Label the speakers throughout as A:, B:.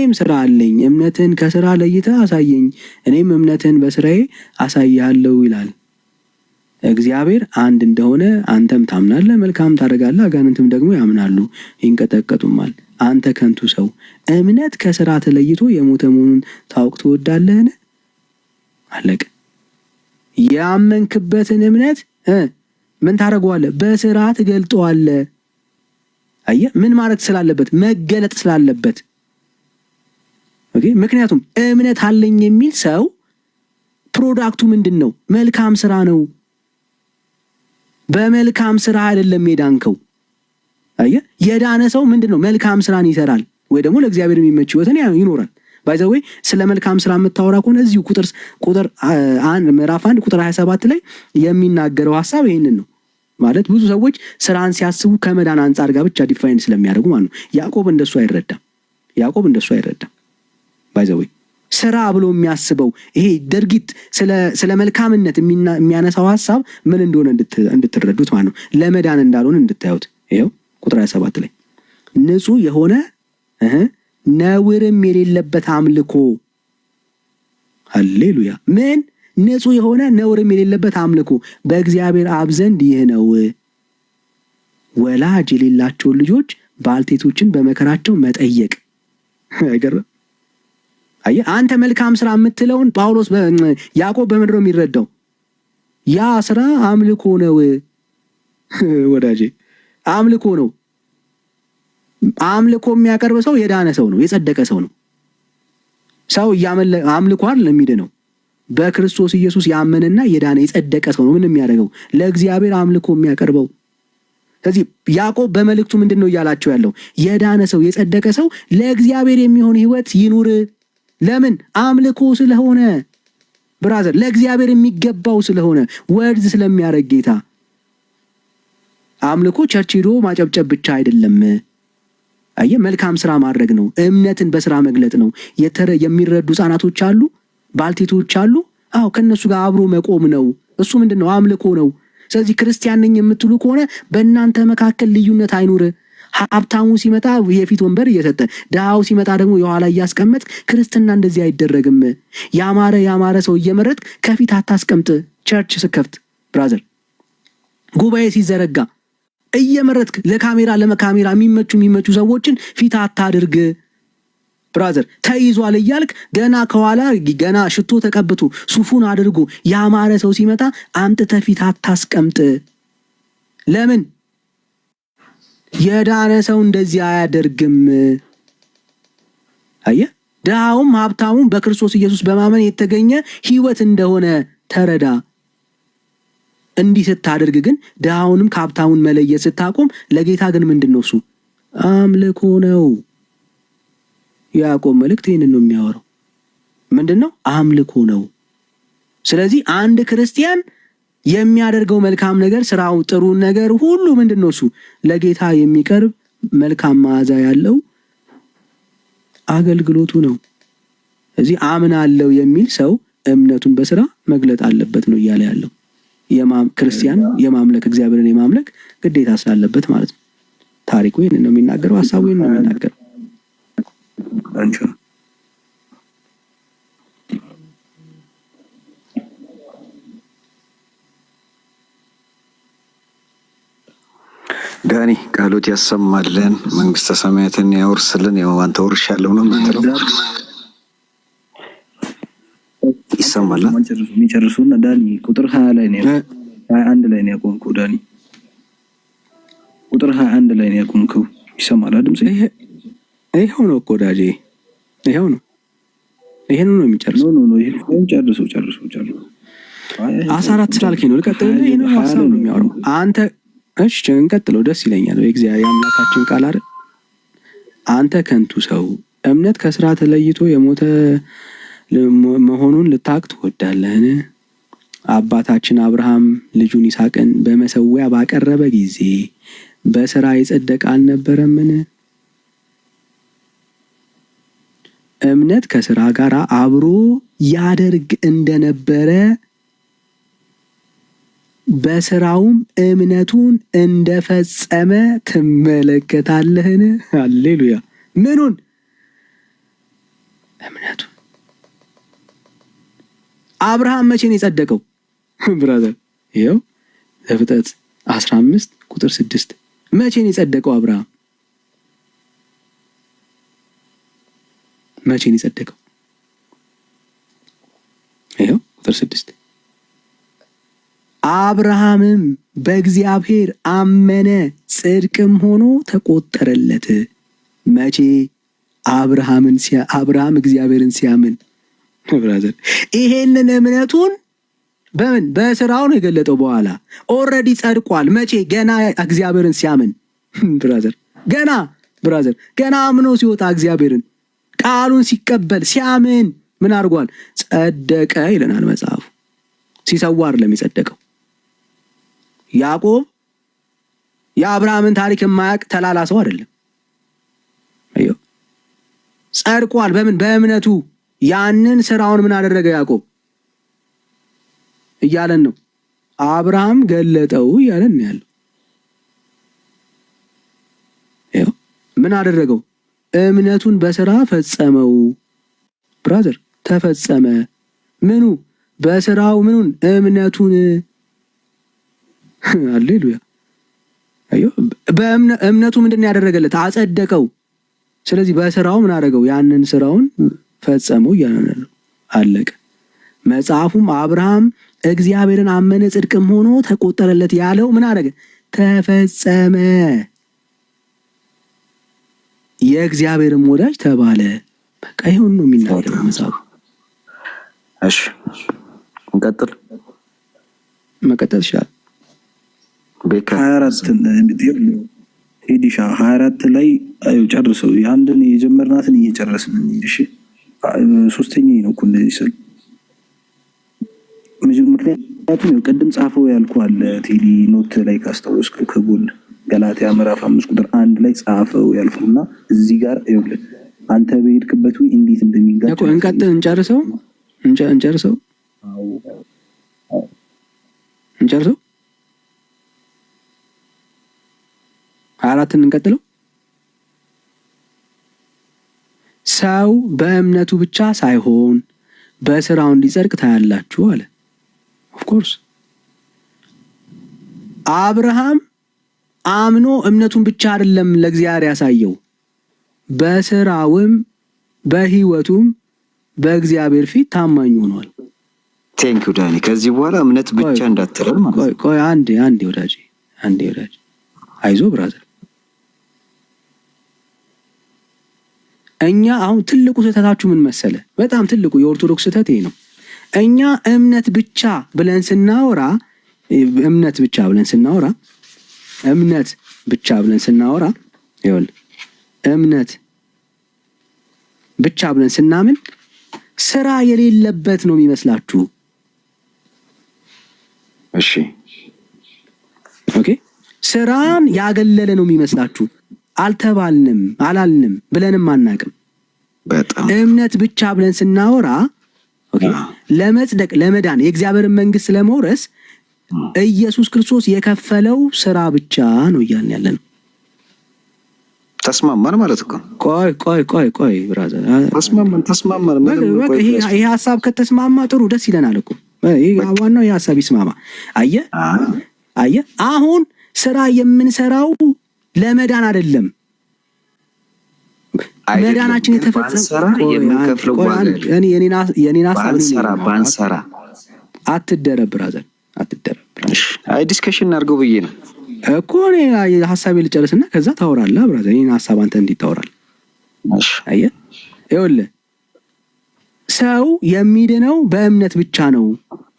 A: እኔም ስራ አለኝ፣ እምነትን ከስራ ለይተህ አሳየኝ፣ እኔም እምነትን በስራዬ አሳያለሁ ይላል። እግዚአብሔር አንድ እንደሆነ አንተም ታምናለህ፣ መልካም ታደርጋለህ፣ አጋንንትም ደግሞ ያምናሉ ይንቀጠቀጡማል። አንተ ከንቱ ሰው እምነት ከስራ ተለይቶ የሞተ መሆኑን ታውቅ ትወዳለህን? አለቀ። ያመንክበትን እምነት ምን ታደርገዋለህ? በስራ ትገልጠዋለህ። አየህ፣ ምን ማለት ስላለበት? መገለጥ ስላለበት። ኦኬ። ምክንያቱም እምነት አለኝ የሚል ሰው ፕሮዳክቱ ምንድን ነው? መልካም ስራ ነው። በመልካም ስራ አይደለም የዳንከው። አየህ፣ የዳነ ሰው ምንድን ነው? መልካም ስራን ይሰራል፣ ወይ ደግሞ ለእግዚአብሔር የሚመች ህይወትን ይኖራል። ባይዘዌ ስለ መልካም ስራ የምታወራ ከሆነ እዚሁ ቁጥር ምዕራፍ 1 ቁጥር 27 ላይ የሚናገረው ሐሳብ ይሄንን ነው። ማለት ብዙ ሰዎች ስራን ሲያስቡ ከመዳን አንጻር ጋር ብቻ ዲፋይን ስለሚያደርጉ ማለት ነው። ያዕቆብ እንደሱ አይረዳም። ባይዘዌ ስራ ብሎ የሚያስበው ይሄ ድርጊት ስለ መልካምነት የሚያነሳው ሐሳብ ምን እንደሆነ እንድትረዱት ማለት ነው። ለመዳን እንዳልሆነ እንድታዩት። ይሄው ቁጥር 27 ላይ ንጹህ የሆነ ነውርም የሌለበት አምልኮ። ሃሌሉያ። ምን ንጹህ የሆነ ነውርም የሌለበት አምልኮ በእግዚአብሔር አብ ዘንድ ይህ ነው፣ ወላጅ የሌላቸውን ልጆች ባልቴቶችን በመከራቸው መጠየቅ። አይገርም? አየህ፣ አንተ መልካም ስራ የምትለውን ጳውሎስ ያዕቆብ በምንድን ነው የሚረዳው? ያ ስራ አምልኮ ነው ወዳጄ፣ አምልኮ ነው። አምልኮ የሚያቀርብ ሰው የዳነ ሰው ነው፣ የጸደቀ ሰው ነው። ሰው አምልኮ አይደል የሚድነው፣ በክርስቶስ ኢየሱስ ያመነና የዳነ የጸደቀ ሰው ነው ምን የሚያደርገው? ለእግዚአብሔር አምልኮ የሚያቀርበው። ስለዚህ ያዕቆብ በመልእክቱ ምንድን ነው እያላቸው ያለው? የዳነ ሰው የጸደቀ ሰው ለእግዚአብሔር የሚሆን ህይወት ይኑር። ለምን? አምልኮ ስለሆነ ብራዘር፣ ለእግዚአብሔር የሚገባው ስለሆነ ወርዝ ስለሚያደርግ ጌታ። አምልኮ ቸርች ሄዶ ማጨብጨብ ብቻ አይደለም። አየህ፣ መልካም ስራ ማድረግ ነው። እምነትን በስራ መግለጥ ነው። የሚረዱ ህጻናቶች አሉ፣ ባልቴቶች አሉ። አዎ፣ ከነሱ ጋር አብሮ መቆም ነው። እሱ ምንድነው? አምልኮ ነው። ስለዚህ ክርስቲያን ነኝ የምትሉ ከሆነ በእናንተ መካከል ልዩነት አይኑር። ሀብታሙ ሲመጣ የፊት ወንበር እየሰጠ ድሃው ሲመጣ ደግሞ የኋላ እያስቀመጥ፣ ክርስትና እንደዚህ አይደረግም። ያማረ ሰው እየመረጥ ከፊት አታስቀምጥ። ቸርች ስከፍት ብራዘር፣ ጉባኤ ሲዘረጋ እየመረጥክ ለካሜራ የሚመቹ ሰዎችን ፊት አታድርግ ብራዘር። ተይዟል እያልክ ገና ሽቶ ተቀብቶ ሱፉን አድርጎ ያማረ ሰው ሲመጣ አምጥተህ ፊት አታስቀምጥ። ለምን? የዳነ ሰው እንደዚህ አያደርግም። አየህ፣ ድሃውም ሀብታሙም በክርስቶስ ኢየሱስ በማመን የተገኘ ህይወት እንደሆነ ተረዳ። እንዲህ ስታደርግ ግን ድሃውንም ከሀብታሙን መለየት ስታቆም፣ ለጌታ ግን ምንድን ነው? እሱ አምልኮ ነው። ያዕቆብ መልእክት ይህንን ነው የሚያወራው። ምንድን ነው? አምልኮ ነው። ስለዚህ አንድ ክርስቲያን የሚያደርገው መልካም ነገር፣ ስራው፣ ጥሩ ነገር ሁሉ ምንድን ነው? እሱ ለጌታ የሚቀርብ መልካም መዓዛ ያለው አገልግሎቱ ነው። ስለዚህ አምናለሁ የሚል ሰው እምነቱን በስራ መግለጥ አለበት ነው እያለ ያለው። ክርስቲያን የማምለክ እግዚአብሔርን የማምለክ ግዴታ ስላለበት ማለት ነው። ታሪኩ ይህንን ነው የሚናገረው። ሀሳቡ ይህንን ነው የሚናገረው።
B: ዳኒ ቃሎት ያሰማልን፣ መንግስተ ሰማያትን ያወርስልን። ያው አንተ ወርሻለሁ ነው የምትለው። ይሰማል።
C: የሚጨርሱና ዳኒ ቁጥር 20 ላይ ነው 21 ላይ ነው ያቆምከው። ዳኒ ቁጥር 21 ላይ ነው ያቆምከው። ይሰማል ድምጽ?
A: ይሄው ነው እኮ ዳጂ፣ ይሄው ነው። ይሄን ነው የሚጨርሰው።
C: ኖ ይሄን ጨርሰው
A: 14 ስላልከኝ ነው ልቀጥል። ይሄ ነው ሐሳብ ነው የሚያወራው አንተ። እሺ እንቀጥለው፣ ደስ ይለኛል። የእግዚአብሔር አምላካችን ቃል አይደል? አንተ ከንቱ ሰው እምነት ከስራ ተለይቶ የሞተ መሆኑን ልታውቅ ትወዳለህን? አባታችን አብርሃም ልጁን ይስሐቅን በመሰዊያ ባቀረበ ጊዜ በስራ የጸደቀ አልነበረምን? እምነት ከስራ ጋር አብሮ ያደርግ እንደነበረ በስራውም እምነቱን እንደፈጸመ ትመለከታለህን? ሃሌሉያ። ምኑን? እምነቱ። አብርሃም መቼ ነው የጸደቀው? ብራዘር ይኸው ዘፍጥረት 15:6 መቼ ነው የጸደቀው? አብርሃም መቼ ነው የጸደቀው? ይኸው ቁጥር 6 አብርሃምም በእግዚአብሔር አመነ ጽድቅም ሆኖ ተቆጠረለት። መቼ? አብርሃም እግዚአብሔርን ሲያምን። ብራዘር ይሄንን እምነቱን በምን በስራው ነው የገለጠው። በኋላ ኦልሬዲ ጸድቋል። መቼ? ገና እግዚአብሔርን ሲያምን። ገና አምኖ ሲወጣ እግዚአብሔርን ቃሉን ሲቀበል ሲያምን ምን አድርጓል? ጸደቀ ይለናል መጽሐፉ። ሲሰዋ አይደለም የጸደቀው። ያዕቆብ የአብርሃምን ታሪክ የማያውቅ ተላላ ሰው አይደለም። አዮ ጸድቋል። በምን? በእምነቱ። ያንን ስራውን ምን አደረገ ያዕቆብ እያለን ነው። አብርሃም ገለጠው እያለን ነው ያለው። ይኸው ምን አደረገው? እምነቱን በስራ ፈጸመው። ብራዘር ተፈጸመ። ምኑ? በስራው ምኑን? እምነቱን። ሃሌሉያ። አዮ በእምነቱ ምንድን ያደረገለት? አጸደቀው። ስለዚህ በስራው ምን አደረገው? ያንን ስራውን ፈጸመው እያለን ነው። አለቀ። መጽሐፉም አብርሃም እግዚአብሔርን አመነ ጽድቅም ሆኖ ተቆጠረለት ያለው ምን አደረገ? ተፈጸመ። የእግዚአብሔርም ወዳጅ ተባለ። በቃ ይሁን ነው የሚናገረው መጽሐፉ።
B: እሺ እንቀጥል።
A: መቀጠል ይችላል።
C: 24 ላይ ጨርሰው የአንድን የጀመርናትን እየጨረስን እንሂድ። እሺ ሶስተኛ ነው እኮ እንደዚህ ስል ምክንያቱም ቅድም ጻፈው ያልኩህ ቴዲ ኖት ላይ ካስታወስከው ከጎን ገላትያ ምዕራፍ 5:1 ላይ ጻፈው ያልኩህና እዚህ ጋር ይኸውልህ አንተ በሄድክበት ወይ እንዴት እንደሚጋጭ
A: እኮ እንቀጥል። እንጨርሰው 24ን እንቀጥለው። ሰው በእምነቱ ብቻ ሳይሆን በስራው እንዲጸድቅ ታያላችሁ አለ። ኦፍ ኮርስ አብርሃም አምኖ እምነቱን ብቻ አይደለም ለእግዚአብሔር ያሳየው፣ በስራውም በህይወቱም በእግዚአብሔር ፊት ታማኝ ሆኗል።
B: ቴንክ ዩ ዳኒ። ከዚህ በኋላ እምነት ብቻ እንዳትረል ማለት ነው።
A: ቆይ አንዴ ወዳጅ አይዞ ብራዘር። እኛ አሁን ትልቁ ስህተታችሁ ምን መሰለ? በጣም ትልቁ የኦርቶዶክስ ስህተት ይሄ ነው። እኛ እምነት ብቻ ብለን ስናወራ ይኸውልህ እምነት ብቻ ብለን ስናምን ስራ የሌለበት ነው የሚመስላችሁ።
B: እሺ
A: ኦኬ፣ ስራን ያገለለ ነው የሚመስላችሁ። አላልንም ብለንም አናቅም።
B: በጣም
A: እምነት ብቻ ብለን ስናወራ ኦኬ፣ ለመጽደቅ ለመዳን የእግዚአብሔርን መንግስት ለመውረስ ኢየሱስ ክርስቶስ የከፈለው ስራ ብቻ ነው እያልን ያለን።
B: ተስማማን ማለት እኮ።
A: ቆይ ብራዘር፣
B: ተስማማን።
A: ይሄ ሐሳብ ከተስማማ ጥሩ ደስ ይለናል እኮ። ዋናው ይሄ ሐሳብ ይስማማ። አየህ አሁን ስራ የምንሰራው ለመዳን አይደለም። መዳናችን የተፈጸመው የኔን ሐሳብ
B: ባንሰራ
A: አትደረብ ብራዘር፣ አትደረብ።
B: አይ ዲስከሽን እናድርገው ብዬ ነው
A: እኮ እኔ ሐሳቤን ልጨርስና ከዛ ታወራለህ ብራዘር። የኔን ሐሳብ አንተ እንዲታወራል። አየህ ይኸውልህ ሰው የሚድነው በእምነት ብቻ ነው።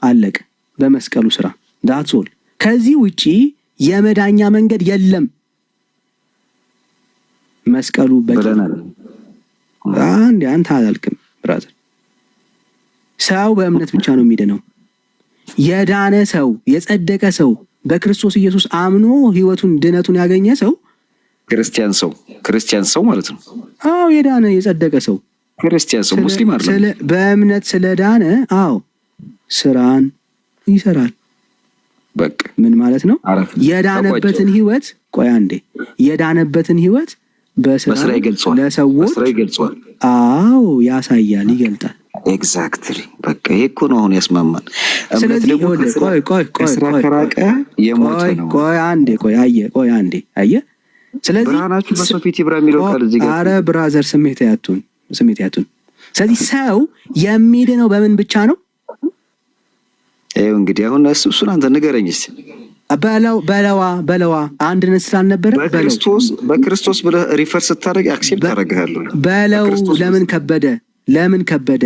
A: አለቀ። በመስቀሉ ስራ ዳትስ ኦል። ከዚህ ውጪ የመዳኛ መንገድ የለም። መስቀሉ በቀላል አንተ አላልክም ብራዘር። ሰው በእምነት ብቻ ነው የሚድነው። የዳነ ሰው የጸደቀ ሰው በክርስቶስ ኢየሱስ አምኖ ህይወቱን ድነቱን ያገኘ ሰው ክርስቲያን ሰው ማለት ነው። አዎ የዳነ የጸደቀ ሰው
B: ክርስቲያን ሰው ሙስሊም አይደለም።
A: በእምነት ስለዳነ አዎ ስራን ይሰራል።
B: በቃ
A: ምን ማለት ነው? የዳነበትን ህይወት የዳነበትን ህይወት
B: በስራ ይገልጸዋል።
A: ለሰዎች
B: በስራ ይገልጸዋል።
A: አዎ ያሳያል፣ ይገልጣል።
B: ኤግዛክትሊ በቃ ይሄ እኮ ነው አሁን ያስማማል።
A: ስለዚህ ቆይ
B: ከራቀ የሞተ ነው።
A: ቆይ አንዴ አየ። ስለዚህ
B: ብርሃናችሁ በሰው ፊት ይብራ የሚለው ቃል እዚህ ጋር
A: አረ ብራዘር ስሜት ያቱን። ስለዚህ ሰው የሚድነው በምን ብቻ ነው?
B: ይኸው እንግዲህ አሁን እሱን አንተ ንገረኝ እስኪ።
A: በለዋ አንድነት ስላልነበረ
B: በክርስቶስ ብለህ ሪፈር ስታደርግ አክሴፕት አደርግሃለሁ።
A: በለው ለምን ከበደ?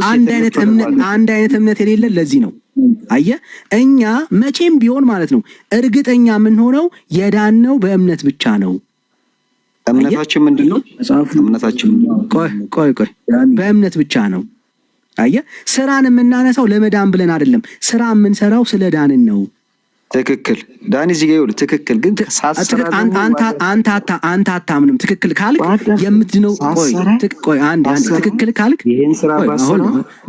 A: አንድ አይነት እምነት የሌለ ለዚህ ነው። አየ እኛ መቼም ቢሆን ማለት ነው እርግጠኛ የምንሆነው የዳነው በእምነት ብቻ ነው።
B: እምነታችን ምንድነው? እምነታችን
A: ቆይ በእምነት ብቻ ነው። አየ ስራን የምናነሳው ለመዳን ብለን አይደለም። ስራ የምንሰራው ስለ ዳንን ነው።
B: ትክክል ዳኒ እዚህ ጋር ይኸውልህ፣ ትክክል ግን
A: አንተ አታምንም። ትክክል ካልክ የምትድነው ቆይ አንድ ትክክል ካልክ
B: ይሄን ስራ ባሰራ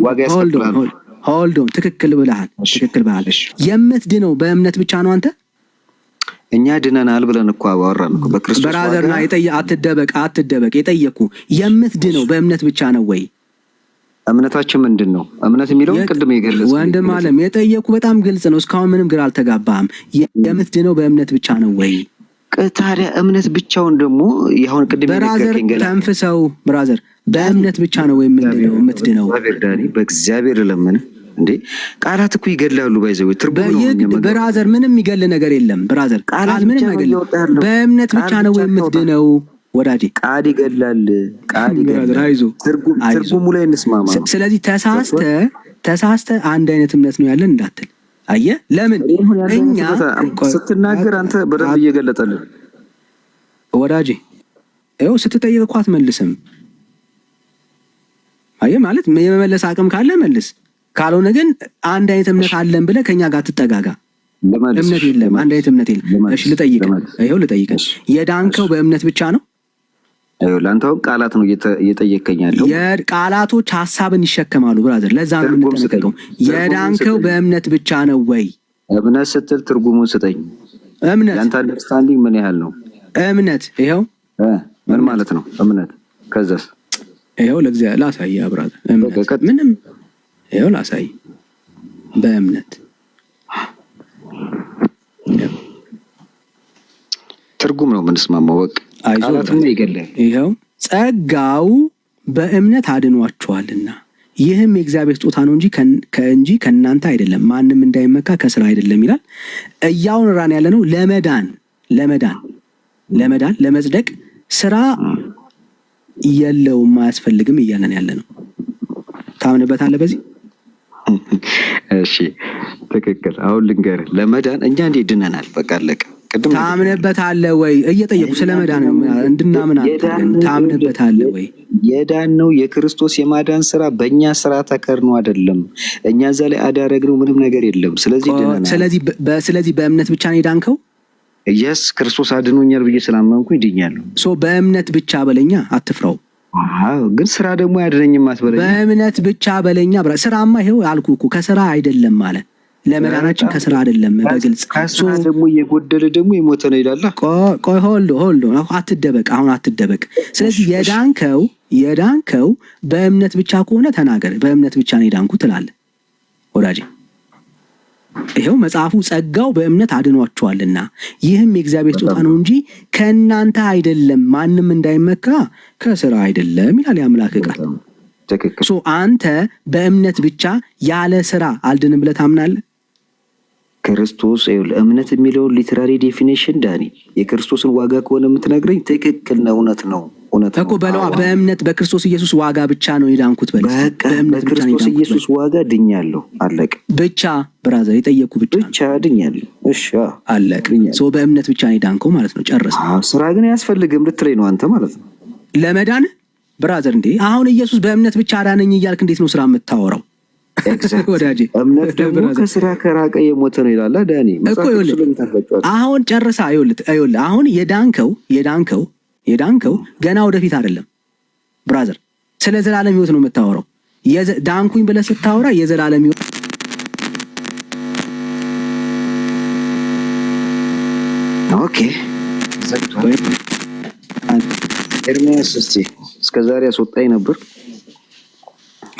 B: ዋጋ ያስከፍላል።
A: ሆልድ ኦን ትክክል ብለሃል። የምትድነው በእምነት ብቻ ነው። አንተ
B: እኛ ድነናል ብለን እኮ አወራን እኮ በክርስቶስ
A: ብራዘርና አትደበቅ። የጠየኩ የምትድነው በእምነት ብቻ ነው ወይ?
B: እምነታችን ምንድን ነው? እምነት የሚለው ቅድም የገለጽኩት
A: ወንድም አለም የጠየኩ በጣም ግልጽ ነው። እስካሁን ምንም ግራ አልተጋባህም። የምትድነው በእምነት ብቻ ነው ወይ?
B: ታዲያ እምነት ብቻውን ደግሞ ያሁን ቅድም
A: የነገርከኝ ገለ ተንፍሰው ብራዘር በእምነት ብቻ ነው ወይ የምትድነው?
B: ዳኒ በእግዚአብሔር ለምን እንዴ? ቃላት እኮ ይገላሉ። ባይዘው ትርጉም ነው
A: ብራዘር። ምንም ይገል ነገር የለም ብራዘር። ቃል ምንም አይገል። በእምነት ብቻ ነው ወይ የምትድነው? ወዳጄ
B: ቃል ይገላል። ትርጉሙ ላይ እንስማማ።
A: ስለዚህ ተሳስተ አንድ አይነት እምነት ነው ያለን እንዳትል። አየህ ለምን እኛ
B: ስትናገር አንተ በደንብ እየገለጠልን
A: ወዳጄ፣ ይኸው ስትጠይቅ እኮ አትመልስም። አየህ ማለት የመመለስ አቅም ካለ መልስ፣ ካልሆነ ግን አንድ አይነት እምነት አለን ብለህ ከኛ ጋር ትጠጋጋ። እምነት የለም፣ አንድ አይነት እምነት የለም። እሺ ልጠይቅ። የዳንከው በእምነት ብቻ ነው?
B: ለአንተው ቃላት ነው እየጠየቀኝ ያለው።
A: የቃላቶች ሐሳብን ይሸከማሉ ብራዘር። ለዛ ነው የምንጠነቀቀው። የዳንከው በእምነት ብቻ ነው ወይ?
B: እምነት ስትል ትርጉሙን ስጠኝ።
A: እምነት
B: ያንተ አንደርስታንዲንግ ምን ያህል ነው?
A: እምነት ይሄው
B: ምን ማለት ነው እምነት? ከዛስ
A: ይሄው ለእግዚአብሔር ላሳይ ብራዘር። እምነት ምንም ይሄው ላሳይ በእምነት
B: ትርጉም ነው የምንስማማው። በቃ ቃላቱን ይገላል።
A: ይሄው ጸጋው በእምነት አድኗቸዋልና ይህም የእግዚአብሔር ስጦታ ነው እንጂ ከእናንተ አይደለም፣ ማንም እንዳይመካ ከስራ አይደለም ይላል። እያወራን ያለ ነው ለመዳን ለመጽደቅ ስራ የለውም አያስፈልግም እያለን ያለ ነው። ታምንበታለህ በዚህ?
B: እሺ ትክክል። አሁን ልንገርህ፣ ለመዳን እኛ እንዴት ድነናል? በቃ አለቀ።
A: ታምንበታለህ ወይ? እየጠየቁ ስለመዳን እንድናምን ታምንበታለህ ወይ?
B: የዳነው የክርስቶስ የማዳን ስራ በእኛ ስራ ተከርኖ አይደለም። እኛ እዛ ላይ አዳረግነው ምንም ነገር የለም። ስለዚህ ድነናል።
A: ስለዚህ በእምነት ብቻ ነው የዳንከው?
B: ኢየሱስ ክርስቶስ አድኖኛል ብዬ ስላመንኩ ይድኛለሁ።
A: በእምነት ብቻ በለኛ፣ አትፍራው።
B: ግን ስራ ደግሞ ያድነኝም አትበለኝ።
A: በእምነት ብቻ በለኛ። ስራማ ይሄው አልኩህ እኮ ከስራ አይደለም ማለት ለመዳናችን ከስራ አይደለም። በግልጽ
B: ከስራ ደግሞ የጎደለ ደግሞ የሞተ ነው ይላል።
A: ቆይ ሆልዶ አትደበቅ፣ አሁን አትደበቅ። ስለዚህ የዳንከው በእምነት ብቻ ከሆነ ተናገር። በእምነት ብቻ ነው የዳንኩት ትላለህ ወዳጄ። ይሄው መጽሐፉ ጸጋው በእምነት አድኗቸዋልና ይህም የእግዚአብሔር ስጦታ ነው እንጂ ከእናንተ አይደለም፣ ማንም እንዳይመካ ከስራ አይደለም ይላል የአምላክ ቃል። አንተ በእምነት ብቻ ያለ ስራ አልድንም ብለህ ታምናለህ?
B: ክርስቶስ እምነት የሚለውን ሊትራሪ ዴፊኒሽን ዳኒ የክርስቶስን ዋጋ ከሆነ የምትነግረኝ ትክክል ነው። እውነት ነው
A: እኮ በለዋ። በእምነት በክርስቶስ ኢየሱስ ዋጋ ብቻ ነው የዳንኩት በለ።
B: በክርስቶስ ኢየሱስ ዋጋ ድኛለሁ። አለቅ
A: ብቻ ብራዘር፣ የጠየኩ
B: ብቻ ድኛለሁ። እሺ
A: አለቅ። በእምነት ብቻ ነው የዳንከው ማለት ነው። ጨረስ።
B: ስራ ግን አያስፈልግም ልትለኝ ነው አንተ ማለት ነው
A: ለመዳን ብራዘር። እንዴ አሁን ኢየሱስ በእምነት ብቻ አዳነኝ እያልክ እንዴት ነው ስራ የምታወራው? ወዳጄ
B: እምነት ደግሞ ከስራ ከራቀ የሞተ ነው ይላል ዳኒ።
A: አሁን ጨርሳ ይኸውልህ አሁን የዳንከው ገና ወደፊት አይደለም ብራዘር። ስለ ዘላለም ህይወት ነው የምታወራው። ዳንኩኝ ብለህ ስታወራ የዘላለም ህይወት
B: ኦኬ ኤርሚያስ እስቲ እስከ ዛሬ አስወጣኝ ነበር።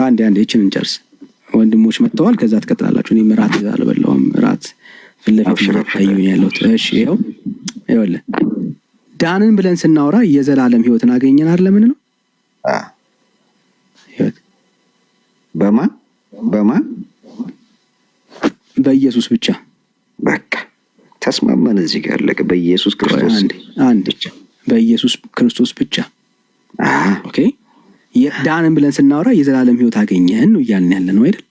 A: አንዴ ይችን እንጨርስ። ወንድሞች መጥተዋል። ከዛ ትቀጥላላችሁ። እኔ እራት አልበላሁም። እራት ፊት ለፊት ታዩኝ ያለሁት። እሺ ይኸውልህ ዳንን ብለን ስናወራ የዘላለም ህይወትን አገኘን አይደል? ምን ነው ህይወት
B: በማን
A: በኢየሱስ ብቻ።
B: በቃ ተስማማን። እዚህ ጋር አለቀ። በኢየሱስ ክርስቶስ
A: አንድ ብቻ፣ በኢየሱስ ክርስቶስ ብቻ። ኦኬ ዳንን ብለን ስናወራ የዘላለም ህይወት አገኘን ነው እያልን ያለ ነው አይደል?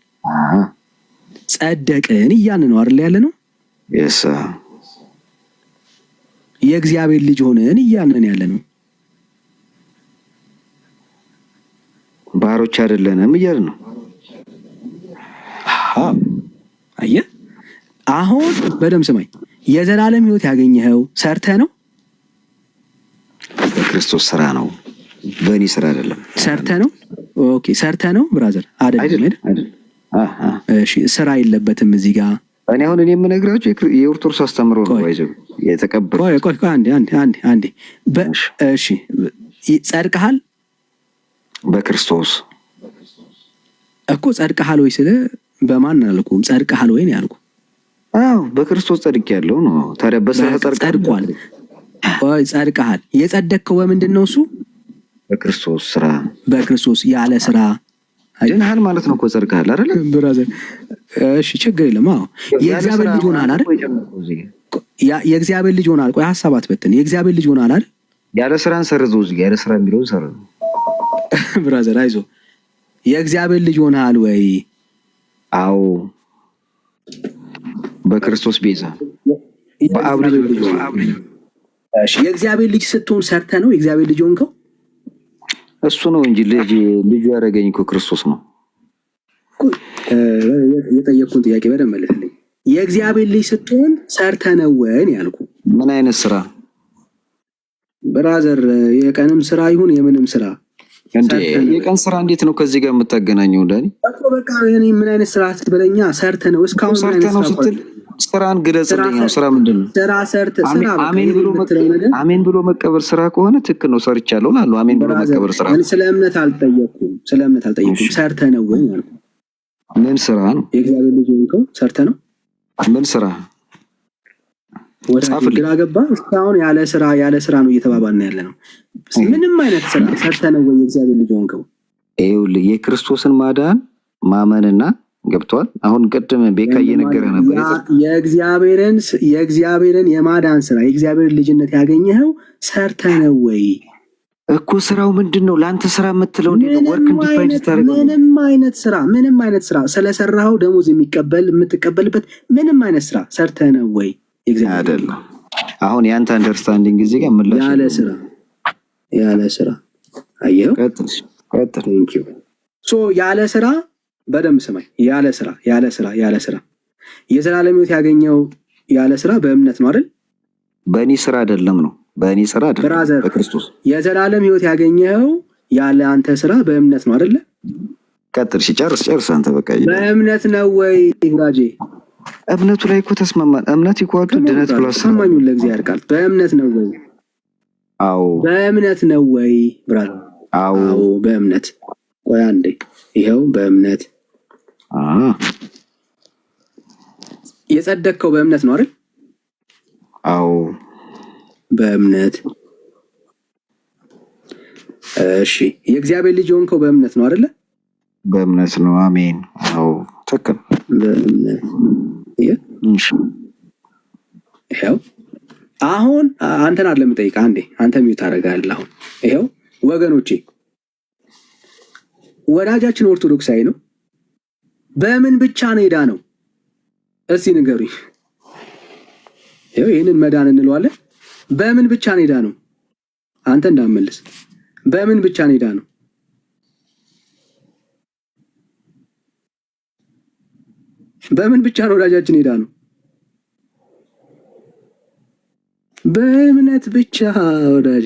A: ጸደቅን እያልን ነው አይደል ያለ ነው?
B: የሳ
A: የእግዚአብሔር ልጅ ሆነን እያልን ያለ ነው።
B: ባሮች አይደለንም እያልን ነው።
A: አየህ አሁን በደምብ ስማኝ። የዘላለም ህይወት ያገኘኸው ሰርተህ ነው?
B: በክርስቶስ ስራ ነው፣ በእኔ ስራ አይደለም።
A: ሰርተህ ነው? ኦኬ ሰርተህ ነው ብራዘር? አይደለም። እሺ ስራ የለበትም እዚህ ጋር።
B: እኔ አሁን የምነግራቸው የኦርቶዶክስ አስተምሮ ነው ባይዘው የተቀበለው።
A: ቆይ አንዴ እሺ ጸድቀሃል?
B: በክርስቶስ
A: እኮ ጸድቀሃል ወይ ስለ በማን አልኩም። ጸድቀሃል ወይ ነው ያልኩ።
B: አዎ በክርስቶስ ጸድቄያለሁ ነው። ታዲያ በስራ
A: ጸድቋል። ቆይ ጸድቀሃል። የጸደቅከው በምንድን ነው? እሱ
B: በክርስቶስ ስራ።
A: በክርስቶስ ያለ ስራ
B: ድነሃል ማለት ነው እኮ ጸድቀሃል አይደል
A: ብራዘር? እሺ ችግር የለም። አዎ የእግዚአብሔር ልጅ ሆነሃል አይደል? የእግዚአብሔር ልጅ ሆነሃል። ቆይ ሐሳብ አትበትን። የእግዚአብሔር ልጅ ሆነሃል አይደል?
B: ያለ ስራን ሰርዘው እዚህ ያለ ስራ የሚለውን ሰርዘው
A: ብራዘር አይዞህ። የእግዚአብሔር ልጅ ሆነሃል ወይ?
B: አዎ በክርስቶስ ቤዛ በአብ ልጅ።
A: እሺ የእግዚአብሔር ልጅ ስትሆን ሰርተህ ነው የእግዚአብሔር ልጅ ሆንከው?
B: እሱ ነው እንጂ ልጁ ያደረገኝ እኮ ክርስቶስ ነው።
A: የጠየቅኩን ጥያቄ በደንብ መልስልኝ። የእግዚአብሔር ልጅ ስትሆን ሰርተህ ነው ወይ ያልኩ።
B: ምን አይነት ስራ
A: ብራዘር? የቀንም ስራ ይሁን የምንም ስራ
B: የቀን ስራ እንዴት ነው ከዚህ ጋር የምታገናኘው? ዳኒ
A: እኮ በቃ ምን አይነት ስራ ስትበለኛ ሰርተህ ነው። እስካሁን ምን አይነት ስራ ስትል
B: ስራን ግለጽልኝ ነው። ስራ ምንድን ነው?
A: ስራ ሰርተህ
B: አሜን ብሎ መቀበል ስራ ከሆነ ትክክል ነው፣ ሰርቻለሁ አሉ። አሜን ብሎ መቀበል ስራ።
A: ስለ እምነት አልጠየቅኩም። ሰርተህ ነው ወይ ያልኩ።
B: ምን ስራ ነው?
A: የእግዚአብሔር ልጅ ሆንከው ሰርተህ ነው?
B: ምን ስራ
A: ግራ ገባ። እስካሁን ያለ ስራ ነው እየተባባልን ያለ ነው። ምንም አይነት ስራ ሰርተህ ነው ወይ የእግዚአብሔር ልጅ ሆንከው?
B: ይኸውልህ የክርስቶስን ማዳን ማመንና ገብቷል። አሁን ቅድም ቤካ እየነገረ ነበር
A: የእግዚአብሔርን የማዳን ስራ የእግዚአብሔርን ልጅነት ያገኘኸው ሰርተህ ነው ወይ
B: እኮ። ስራው ምንድን ነው? ለአንተ ስራ የምትለው እንዴት ነው? ወርክ እንዲፋይድ ታደርገው።
A: ምንም አይነት ስራ ስለሰራኸው ደሞዝ የምትቀበልበት ምንም አይነት ስራ ሰርተህ ነው ወይ?
B: አይደለም። አሁን የአንተ አንደርስታንዲንግ ጊዜ ጋር ምላሽ
A: ያለ ስራ አየው።
B: ቀጥል።
A: ያለ ስራ በደንብ ስማኝ። ያለ ስራ የዘላለም ሕይወት ያገኘው ያለ ስራ በእምነት ነው አይደል?
B: በእኔ ስራ አይደለም ነው። በእኔ ስራ አይደለም፣ በክርስቶስ።
A: የዘላለም ሕይወት ያገኘው ያለ አንተ ስራ በእምነት ነው አይደል?
B: ቀጥል። ጨርስ አንተ በቃ።
A: በእምነት ነው ወይ ወዳጄ?
B: እምነቱ ላይ እኮ ተስማማን። እምነት ይኳቱ ድነት ፕላስ
A: ሰማኙ ለእግዚአብሔር ቃል በእምነት ነው ወይ?
B: አዎ
A: በእምነት ነው ወይ ብራዘር?
B: አዎ
A: በእምነት። ቆይ አንዴ ይኸው በእምነት የጸደቅከው በእምነት ነው አይደል?
B: አዎ
A: በእምነት። እሺ የእግዚአብሔር ልጅ ሆንከው በእምነት ነው አይደል?
B: በእምነት ነው። አሜን። አዎ ትክክል።
A: በእምነት ይኸው አሁን አንተን አይደለም የምጠይቅህ። አንዴ አንተ ሚውት አደርጋለሁ። አሁን ይኸው ወገኖቼ ወዳጃችን ኦርቶዶክሳዊ ነው። በምን ብቻ ነው የዳነው? እስቲ ንገሩኝ። ይኸው ይህንን መዳን እንለዋለን። በምን ብቻ ነው የዳነው? አንተ እንዳትመልስ። በምን ብቻ ነው የዳነው? በምን ብቻ ነው ወዳጃችን የዳነው? በእምነት ብቻ ወዳጄ።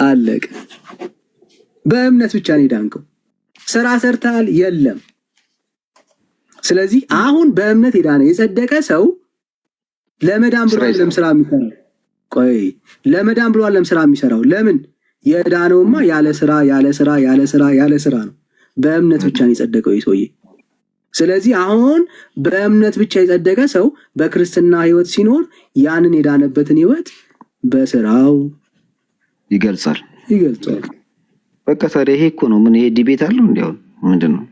A: አለቀ። በእምነት ብቻ ነው የዳንከው። ስራ ሰርተሃል? የለም። ስለዚህ አሁን በእምነት የዳነ የጸደቀ ሰው ለመዳን ብሎ አይደለም ስራ የሚሰራው። ቆይ ለመዳን ብሎ አለም ስራ የሚሰራው ለምን? የዳነውማ ያለ ስራ ነው። በእምነት ብቻ ነው የጸደቀው ይህ ሰውዬ። ስለዚህ አሁን በእምነት ብቻ የጸደቀ ሰው በክርስትና ህይወት ሲኖር ያንን የዳነበትን ህይወት በስራው
B: ይገልጻል።
A: በቃ
B: ታዲያ ይሄ እኮ ነው። ምን ይሄ ዲቤት አለው? እንዲያው ምንድን ነው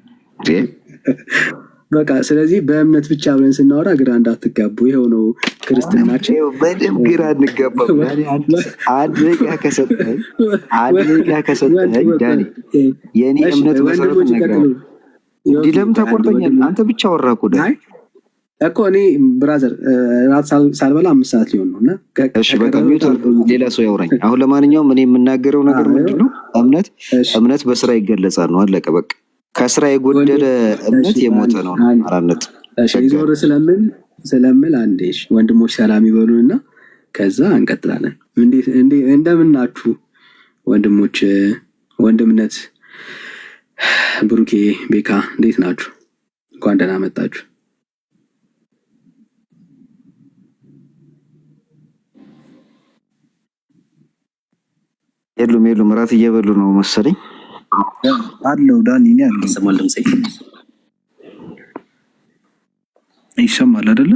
A: በቃ። ስለዚህ በእምነት ብቻ ብለን ስናወራ ግራ እንዳትጋቡ። ይኸው ነው ክርስትናችን።
B: በደምብ ግራ እንጋባም። አንድ ደቂቃ ከሰጠኸኝ ዳኒ የእኔ እምነት መሰረት ነገር እንዲህ ለምን ተቆርጠኛል? አንተ ብቻ ወራ
A: እኮ እኔ ብራዘር ራት ሳልበላ 5 ሰዓት ሊሆን ነው እና
B: እሺ በቃ ሌላ ሰው ያውራኝ። አሁን ለማንኛውም እኔ የምናገረው ነገር ምንድነው? እምነት በስራ ይገለጻል ነው። አለቀ በቃ። ከስራ የጎደለ እምነት የሞተ ነው። አራነት
A: ዞር ስለምል አንዴ ወንድሞች ሰላም ይበሉንና ከዛ እንቀጥላለን። እንደምን ናችሁ ወንድሞች? ወንድምነት ብሩኬ፣ ቤካ እንዴት ናችሁ? እንኳን ደህና መጣችሁ።
B: የሉም እራት እየበሉ ነው መሰለኝ።
C: አለው ዳኒ እኔ አለው። ይሰማል አይደለ?